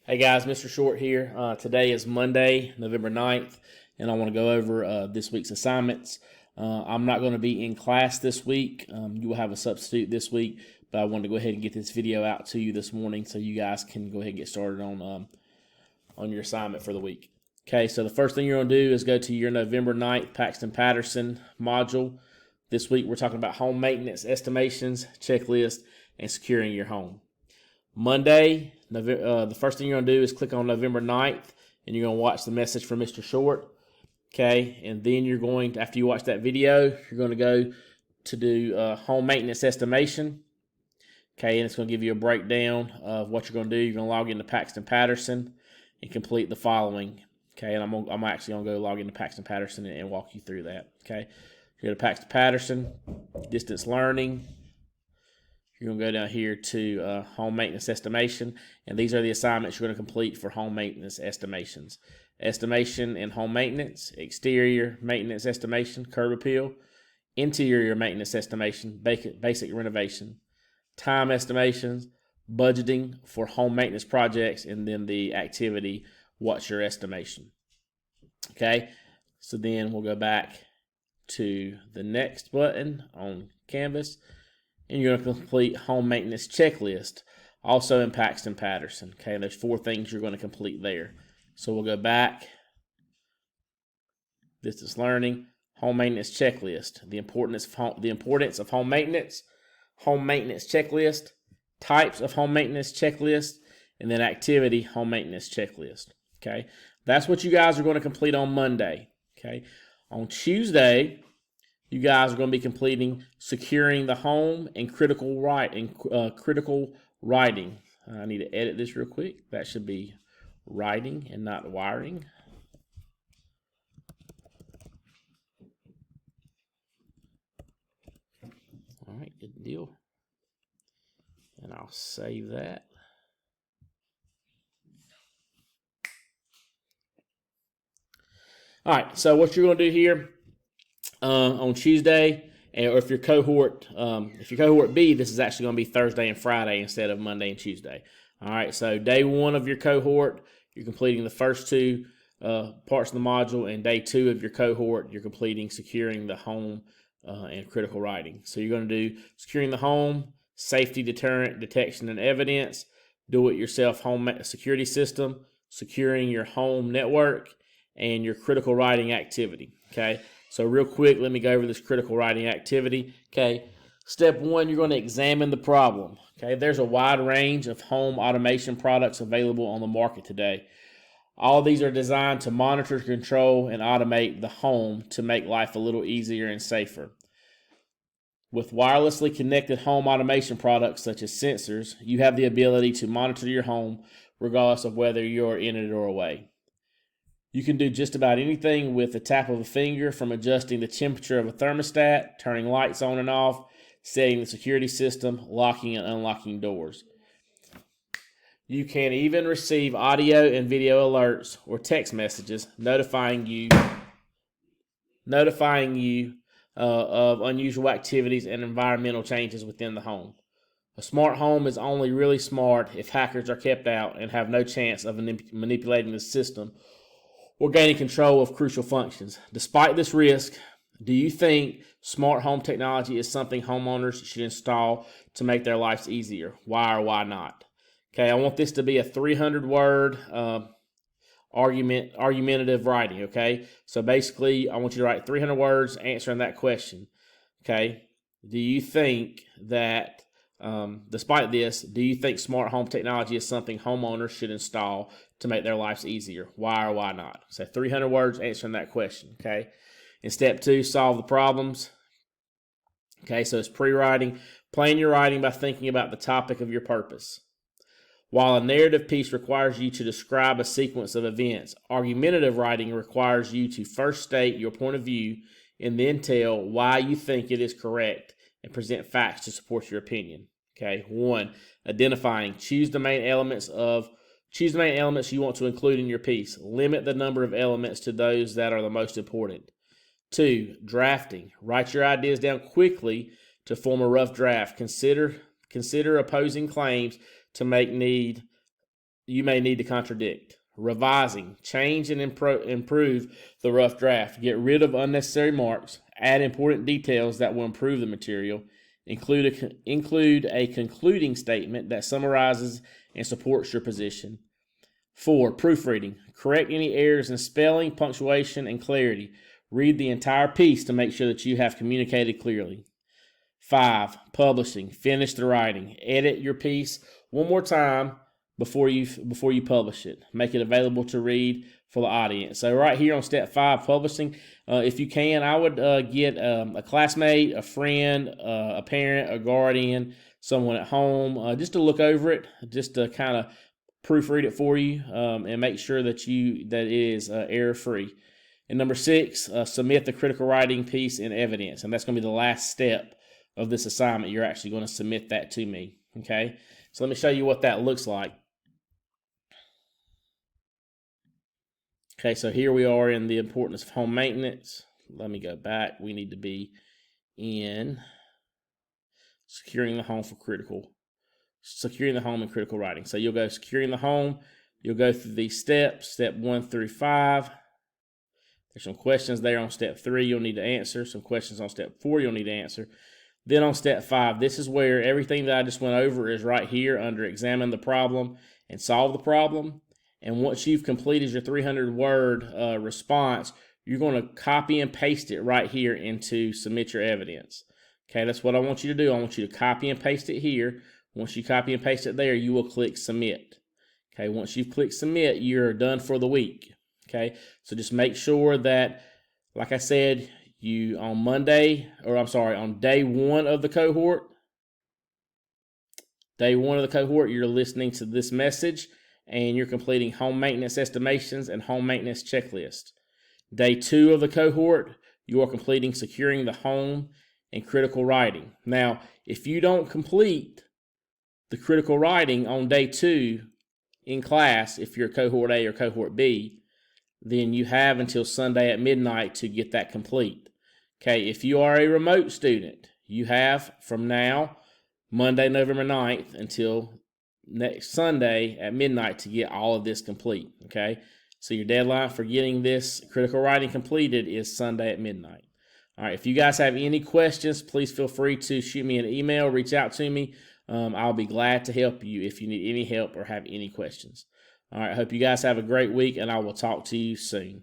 Hey guys, Mr. Short here. Today is Monday, November 9th, and I want to go over this week's assignments. I'm not going to be in class this week. You will have a substitute this week, but I wanted to go ahead and get this video out to you this morning so you guys can go ahead and get started on your assignment for the week. Okay, so the first thing you're going to do is go to your November 9th Paxton Patterson module. This week we're talking about home maintenance estimations, checklist, and securing your home. Monday, the first thing you're going to do is click on November 9th, and you're going to watch the message from Mr. Short. Okay, and then you're going to, after you watch that video, you're going to go to do home maintenance estimation. Okay, and it's going to give you a breakdown of what you're going to do. You're going to log into Paxton Patterson and complete the following. Okay, and I'm actually going to go log into Paxton Patterson and walk you through that. Okay, you go to Paxton Patterson, distance learning. You're going to go down here to home maintenance estimation, and these are the assignments you're going to complete for home maintenance estimations. Estimation and home maintenance, exterior maintenance estimation, curb appeal, interior maintenance estimation, basic renovation, time estimations, budgeting for home maintenance projects, and then the activity, what's your estimation. Okay, so then we'll go back to the next button on Canvas, and you're going to complete home maintenance checklist, also in Paxton Patterson. Okay, and there's 4 things you're going to complete there. So we'll go back, distance learning, home maintenance checklist, the importance of home maintenance checklist, types of home maintenance checklist, and then activity home maintenance checklist. Okay, that's what you guys are going to complete on Monday. Okay, on Tuesday, you guys are going to be completing securing the home and critical writing. I need to edit this real quick. That should be writing and not wiring. All right, good deal. And I'll save that. All right, so what you're going to do here on Tuesday, or if you're cohort B, this is actually going to be Thursday and Friday instead of Monday and Tuesday. All right, so day 1 of your cohort, you're completing the first 2 parts of the module, and day 2 of your cohort, you're completing securing the home and critical writing. So you're going to do securing the home, safety, deterrent, detection, and evidence, do-it-yourself home security system, securing your home network, and your critical writing activity. Okay, so real quick, let me go over this critical writing activity. Okay, step 1, you're going to examine the problem. Okay, there's a wide range of home automation products available on the market today. All these are designed to monitor, control, and automate the home to make life a little easier and safer. With wirelessly connected home automation products such as sensors, you have the ability to monitor your home regardless of whether you're in it or away. You can do just about anything with the tap of a finger, from adjusting the temperature of a thermostat, turning lights on and off, setting the security system, locking and unlocking doors. You can even receive audio and video alerts or text messages notifying you of unusual activities and environmental changes within the home. A smart home is only really smart if hackers are kept out and have no chance of manipulating the system or gaining control of crucial functions. Despite this risk, do you think smart home technology is something homeowners should install to make their lives easier? Why or why not? Okay, I want this to be a 300-word argumentative writing, okay? So basically, I want you to write 300 words answering that question, okay? Do you think that, despite this, do you think smart home technology is something homeowners should install to make their lives easier? Why or why not? So 300 words answering that question, okay? In step 2, solve the problems. Okay, so it's pre-writing. Plan your writing by thinking about the topic of your purpose. While a narrative piece requires you to describe a sequence of events, argumentative writing requires you to first state your point of view and then tell why you think it is correct and present facts to support your opinion. Okay, 1, identifying. Choose the main elements you want to include in your piece. Limit the number of elements to those that are the most important. 2, drafting. Write your ideas down quickly to form a rough draft. Consider opposing claims to make need you may need to contradict. Revising, change and improve the rough draft. Get rid of unnecessary marks. Add important details that will improve the material. Include a concluding statement that summarizes and supports your position. 4. Proofreading. Correct any errors in spelling, punctuation, and clarity. Read the entire piece to make sure that you have communicated clearly. 5. Publishing. Finish the writing. Edit your piece one more time before you publish it. Make it available to read for the audience. So right here on step 5, publishing, if you can, I would get a classmate, a friend, a parent, a guardian, someone at home, just to look over it, just to kind of proofread it for you, and make sure that it is error-free. And number 6, submit the critical writing piece in evidence, and that's going to be the last step of this assignment. You're actually going to submit that to me. Okay, so let me show you what that looks like. Okay, so here we are in the importance of home maintenance. Let me go back. We need to be in securing the home and critical writing. So you'll go securing the home. You'll go through these steps, step 1 through 5. There's some questions there on step 3 you'll need to answer. Some questions on step 4 you'll need to answer. Then on step 5, this is where everything that I just went over is right here under examine the problem and solve the problem. And once you've completed your 300-word response, you're going to copy and paste it right here into submit your evidence. Okay, that's what I want you to do. I want you to copy and paste it here. Once you copy and paste it there, you will click submit. Okay, once you've clicked submit, you're done for the week. Okay, so just make sure that, like I said, on day 1 of the cohort, you're listening to this message and you're completing home maintenance estimations and home maintenance checklist. Day 2 of the cohort, you are completing securing the home and critical writing. Now, if you don't complete the critical writing on day 2 in class, if you're cohort A or cohort B, then you have until Sunday at midnight to get that complete. Okay, if you are a remote student, you have from now, Monday, November 9th, until next Sunday at midnight to get all of this complete. Okay, so your deadline for getting this critical writing completed is Sunday at midnight. All right, if you guys have any questions, please feel free to shoot me an email, reach out to me. I'll be glad to help you if you need any help or have any questions. All right, I hope you guys have a great week, and I will talk to you soon.